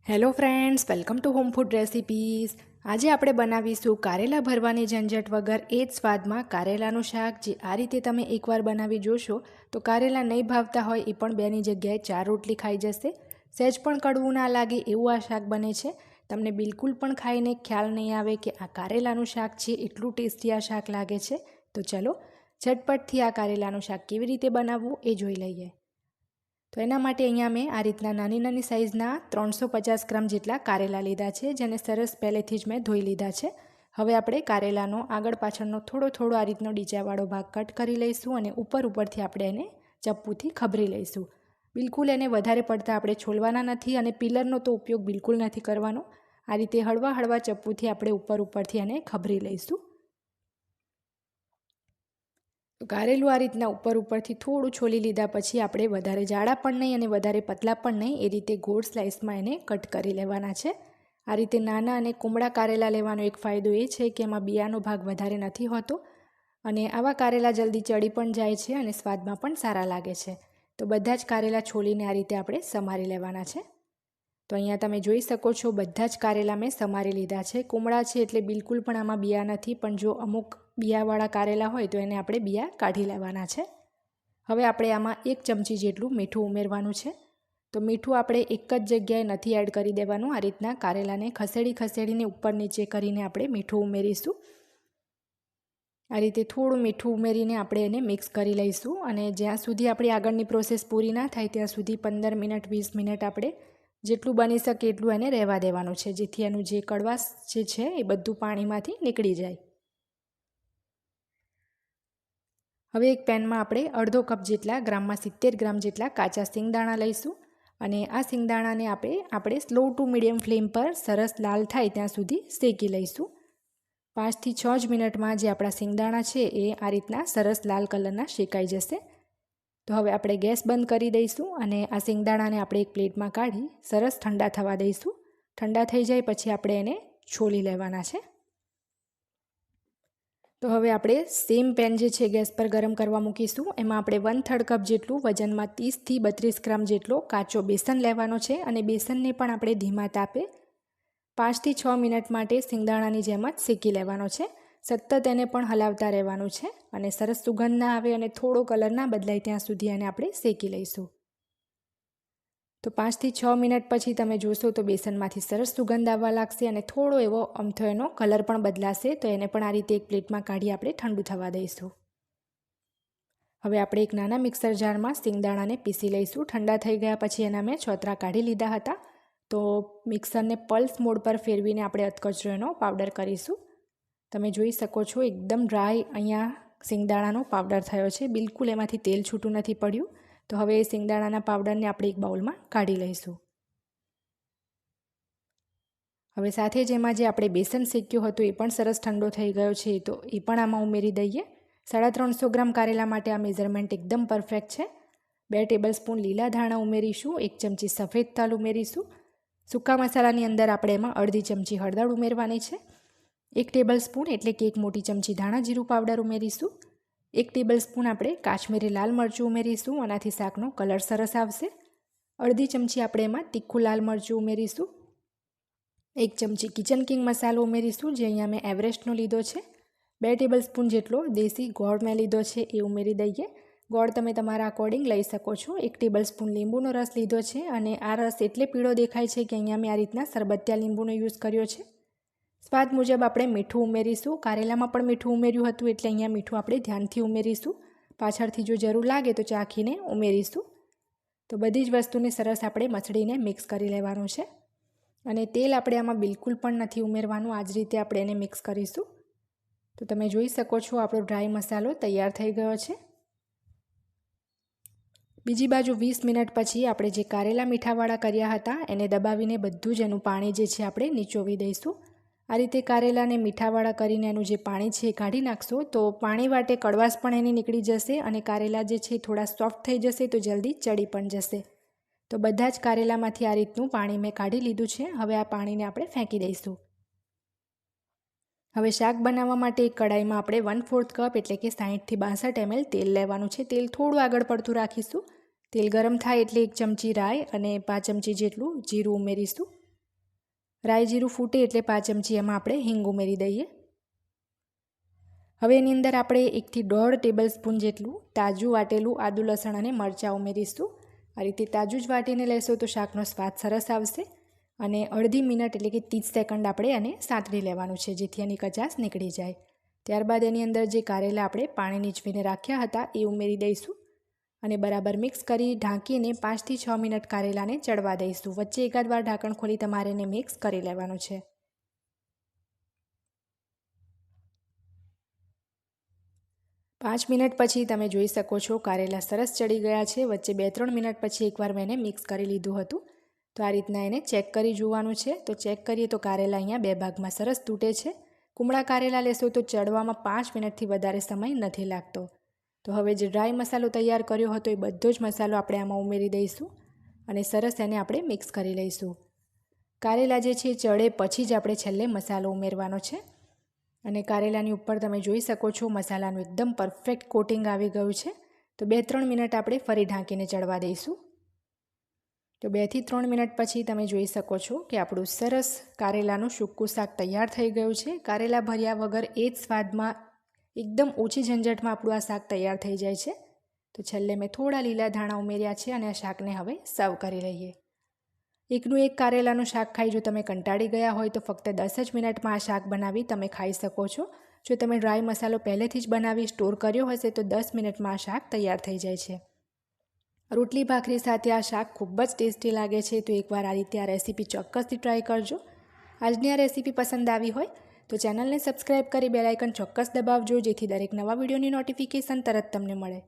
Hello friends, welcome to home food recipes. આજે આપણે બનાવીશું કારેલા ભરવાની ઝંઝટ વગર એ જ સ્વાદમાં કારેલાનું શાક, જે આ રીતે તમે એકવાર બનાવી જોશો તો કારેલા નહીં ભાવતા હોય એ પણ બેની જગ્યાએ 4 રોટલી ખાઈ જશે. સહેજ પણ કડવું ના લાગે એવું આ શાક બને છે. તમને બિલકુલ પણ ખાઈને ખ્યાલ નહીં આવે કે આ કારેલાનું શાક છે, એટલું ટેસ્ટી આ શાક લાગે છે. તો ચલો ઝટપટથી આ કારેલાનું શાક કેવી રીતે બનાવવું એ જોઈ લઈએ. તો એના માટે અહીંયા મેં આ રીતના નાની નાની સાઇઝના 350 ગ્રામ જેટલા કારેલા લીધા છે, જેને સરસ પહેલેથી જ મેં ધોઈ લીધા છે. હવે આપણે કારેલાનો આગળ પાછળનો થોડો આ રીતનો ડીચાવાળો ભાગ કટ કરી લઈશું અને ઉપરથી આપણે એને ચપ્પુથી ખબરી લઈશું. બિલકુલ એને વધારે પડતા આપણે છોલવાના નથી અને પિલરનો તો ઉપયોગ બિલકુલ નથી કરવાનો. આ રીતે હળવા ચપ્પુથી આપણે ઉપરથી એને ખબરી લઈશું. કારેલું આ રીતના ઉપરથી થોડું છોલી લીધા પછી આપણે વધારે જાડા પણ નહીં અને વધારે પતલા પણ નહીં, એ રીતે ગોળ સ્લાઇસમાં એને કટ કરી લેવાના છે. આ રીતે નાના અને કુમળા કારેલા લેવાનો એક ફાયદો એ છે કે એમાં બિયાનો ભાગ વધારે નથી હોતો અને આવા કારેલા જલ્દી ચડી પણ જાય છે અને સ્વાદમાં પણ સારા લાગે છે. તો બધા જ કારેલા છોલીને આ રીતે આપણે સમારી લેવાના છે. તો અહીંયા તમે જોઈ શકો છો બધા જ કારેલા મેં સમારી લીધા છે. કુમળા છે એટલે બિલકુલ પણ આમાં બિયા નથી, પણ જો અમુક બિયાવાળા કારેલા હોય તો એને આપણે બિયા કાઢી લેવાના છે. હવે આપણે આમાં 1 ચમચી જેટલું મીઠું ઉમેરવાનું છે. તો મીઠું આપણે એક જ જગ્યાએ નથી એડ કરી દેવાનું. આ રીતના કારેલાને ખસેડીને ઉપર નીચે કરીને આપણે મીઠું ઉમેરીશું. આ રીતે થોડું મીઠું ઉમેરીને આપણે એને મિક્સ કરી લઈશું અને જ્યાં સુધી આપણી આગળની પ્રોસેસ પૂરી ના થાય ત્યાં સુધી 15 મિનિટ 20 મિનિટ આપણે જેટલું બની શકે એટલું એને રહેવા દેવાનું છે, જેથી એનું જે કડવાશ જે છે એ બધું પાણીમાંથી નીકળી જાય. હવે એક પેનમાં આપણે અડધો કપ જેટલા ગ્રામમાં 70 ગ્રામ જેટલા કાચા સિંગદાણા લઈશું અને આ સિંગદાણાને આપણે સ્લો ટુ મીડિયમ ફ્લેમ પર સરસ લાલ થાય ત્યાં સુધી શેકી લઈશું. 5 થી 6 જ મિનિટમાં જે આપણા સિંગદાણા છે એ આ રીતના સરસ લાલ કલરના શેકાઈ જશે. તો હવે આપણે ગેસ બંધ કરી દઈશું અને આ સિંગદાણાને આપણે એક પ્લેટમાં કાઢી સરસ ઠંડા થવા દઈશું. ઠંડા થઈ જાય પછી આપણે એને છોલી લેવાના છે. તો હવે આપણે સેમ પેન જે છે ગેસ પર ગરમ કરવા મૂકીશું. એમાં આપણે 1/3 કપ જેટલું વજનમાં 30 થી 32 ગ્રામ જેટલો કાચો બેસન લેવાનો છે અને બેસનને પણ આપણે ધીમા તાપે 5 થી 6 મિનિટ માટે સિંગદાણાની જેમ જ શેકી લેવાનો છે. સતત એને પણ હલાવતા રહેવાનું છે અને સરસ સુગંધ ના આવે અને થોડો કલર ના બદલાય ત્યાં સુધી એને આપણે શેકી લઈશું. તો 5 થી 6 મિનિટ પછી તમે જોશો તો બેસનમાંથી સરસ સુગંધ આવવા લાગશે અને થોડો એવો અમથો એનો કલર પણ બદલાશે. તો એને પણ આ રીતે એક પ્લેટમાં કાઢી આપણે ઠંડુ થવા દઈશું. હવે આપણે એક નાના મિક્સર જારમાં સિંગદાણાને પીસી લઈશું. ઠંડા થઈ ગયા પછી એના મેં છોતરા કાઢી લીધા હતા. તો મિક્સરને પલ્સ મોડ પર ફેરવીને આપણે અધકચરો એનો પાવડર કરીશું. તમે જોઈ શકો છો એકદમ ડ્રાય અહીંયા સિંગદાણાનો પાવડર થયો છે, બિલકુલ એમાંથી તેલ છૂટું નથી પડ્યું. તો હવે એ સિંગદાણાના પાવડરને આપણે એક બાઉલમાં કાઢી લઈશું. હવે સાથે જ એમાં જે આપણે બેસન શેક્યું હતું એ પણ સરસ ઠંડો થઈ ગયો છે, તો એ પણ આમાં ઉમેરી દઈએ. 350 ગ્રામ કારેલા માટે આ મેઝરમેન્ટ એકદમ પરફેક્ટ છે. 2 ટેબલ સ્પૂન લીલા ધાણા ઉમેરીશું, 1 ચમચી સફેદ તલ ઉમેરીશું. સૂકા મસાલાની અંદર આપણે એમાં અડધી ચમચી હળદર ઉમેરવાની છે. 1 ટેબલ સ્પૂન એટલે કે 1 મોટી ચમચી ધાણા જીરું પાવડર ઉમેરીશું. 1 ટેબલ સ્પૂન આપણે કાશ્મીરી લાલ મરચું ઉમેરીશું, આનાથી શાકનો કલર સરસ આવશે. અડધી ચમચી આપણે એમાં તીખું લાલ મરચું ઉમેરીશું. 1 ચમચી કિચન કિંગ મસાલો ઉમેરીશું, જે અહીંયા મેં એવરેસ્ટનો લીધો છે. 2 ટેબલ સ્પૂન જેટલો દેશી ગોળ મેં લીધો છે એ ઉમેરી દઈએ. ગોળ તમે તમારા અકોર્ડિંગ લઈ શકો છો. 1 ટેબલ સ્પૂન લીંબુનો રસ લીધો છે અને આ રસ એટલે પીળો દેખાય છે કે અહીંયા મેં આ રીતના સરબતિયા લીંબુનો યુઝ કર્યો છે. સ્વાદ મુજબ આપણે મીઠું ઉમેરીશું. કારેલામાં પણ મીઠું ઉમેર્યું હતું એટલે અહીંયા મીઠું આપણે ધ્યાનથી ઉમેરીશું. પાછળથી જો જરૂર લાગે તો ચાખીને ઉમેરીશું. તો બધી જ વસ્તુને સરસ આપણે મસળીને મિક્સ કરી લેવાનું છે અને તેલ આપણે આમાં બિલકુલ પણ નથી ઉમેરવાનું. આ જ રીતે આપણે એને મિક્સ કરીશું. તો તમે જોઈ શકો છો આપણો ડ્રાય મસાલો તૈયાર થઈ ગયો છે. બીજી બાજુ 20 મિનિટ પછી આપણે જે કારેલા મીઠાવાળા કર્યા હતા એને દબાવીને બધું જ એનું પાણી જે છે આપણે નીચોવી દઈશું. આ રીતે કારેલાને મીઠાવાળા કરીને એનું જે પાણી છે એ કાઢી નાખશો તો પાણી વાટે કડવાશ પણ એની નીકળી જશે અને કારેલા જે છે થોડા સોફ્ટ થઈ જશે, તો જલ્દી ચડી પણ જશે. તો બધા જ કારેલામાંથી આ રીતનું પાણી મેં કાઢી લીધું છે. હવે આ પાણીને આપણે ફેંકી દઈશું. હવે શાક બનાવવા માટે એક કડાઈમાં આપણે 1/4 કપ એટલે કે 60 થી 62 ml તેલ લેવાનું છે. તેલ થોડું આગળ પડતું રાખીશું. તેલ ગરમ થાય એટલે 1 ચમચી રાઈ અને 5 ચમચી જેટલું જીરું ઉમેરીશું. રાઈ જીરું ફૂટે એટલે 5 ચમચી એમાં આપણે હિંગ ઉમેરી દઈએ. હવે એની અંદર આપણે 1 થી 1.5 ટેબલ સ્પૂન જેટલું તાજું વાટેલું આદું લસણ અને મરચાં ઉમેરીશું. આ રીતે તાજું જ વાટીને લેશો તો શાકનો સ્વાદ સરસ આવશે. અને અડધી મિનિટ એટલે કે 30 સેકન્ડ આપણે એને સાંતળી લેવાનું છે જેથી એની કચાશ નીકળી જાય. ત્યારબાદ એની અંદર જે કારેલા આપણે પાણી નીચવીને રાખ્યા હતા એ ઉમેરી દઈશું અને બરાબર મિક્સ કરી ઢાંકીને 5 થી 6 મિનિટ કારેલાને ચડવા દઈશું. વચ્ચે એકાદ વાર ઢાંકણ ખોલી તમારે એને મિક્સ કરી લેવાનું છે. 5 મિનિટ પછી તમે જોઈ શકો છો કારેલા સરસ ચડી ગયા છે. વચ્ચે 2-3 મિનિટ પછી એકવાર મેં એને મિક્સ કરી લીધું હતું. તો આ રીતના એને ચેક કરી જોવાનું છે. તો ચેક કરીએ તો કારેલા અહીંયા 2 ભાગમાં સરસ તૂટે છે. કુમળા કારેલા લેશો તો ચડવામાં 5 મિનિટથી વધારે સમય નથી લાગતો. તો હવે જે ડ્રાય મસાલો તૈયાર કર્યો હતો એ બધો જ મસાલો આપણે આમાં ઉમેરી દઈશું અને સરસ એને આપણે મિક્સ કરી લઈશું. કારેલા જે છે ચડે પછી જ આપણે છેલ્લે મસાલો ઉમેરવાનો છે. અને કારેલાની ઉપર તમે જોઈ શકો છો મસાલાનું એકદમ પરફેક્ટ કોટિંગ આવી ગયું છે. તો 2-3 મિનિટ આપણે ફરી ઢાંકીને ચડવા દઈશું. તો 2 થી 3 મિનિટ પછી તમે જોઈ શકો છો કે આપણું સરસ કારેલાનું સૂકું શાક તૈયાર થઈ ગયું છે. કારેલા ભર્યા વગર એ જ સ્વાદમાં એકદમ ઓછી ઝંઝટમાં આપણું આ શાક તૈયાર થઈ જાય છે. તો છેલ્લે મેં થોડા લીલા ધાણા ઉમેર્યા છે અને આ શાકને હવે સર્વ કરી લઈએ. એકનું એક કારેલાનું શાક ખાઈ જો તમે કંટાળી ગયા હોય તો ફક્ત 10 જ મિનિટમાં આ શાક બનાવી તમે ખાઈ શકો છો. જો તમે ડ્રાય મસાલો પહેલેથી જ બનાવી સ્ટોર કર્યો હશે તો 10 મિનિટમાં આ શાક તૈયાર થઈ જાય છે. રોટલી ભાખરી સાથે આ શાક ખૂબ જ ટેસ્ટી લાગે છે. તો એકવાર આ રીતે આ રેસીપી ચોક્કસથી ટ્રાય કરજો. આજની આ રેસીપી પસંદ આવી હોય તો ચેનલને સબસ્ક્રાઈબ કરી બેલ આઇકન ચોક્કસ દબાવજો જેથી દરેક નવા વિડીયોની નોટિફિકેશન તરત તમને મળે.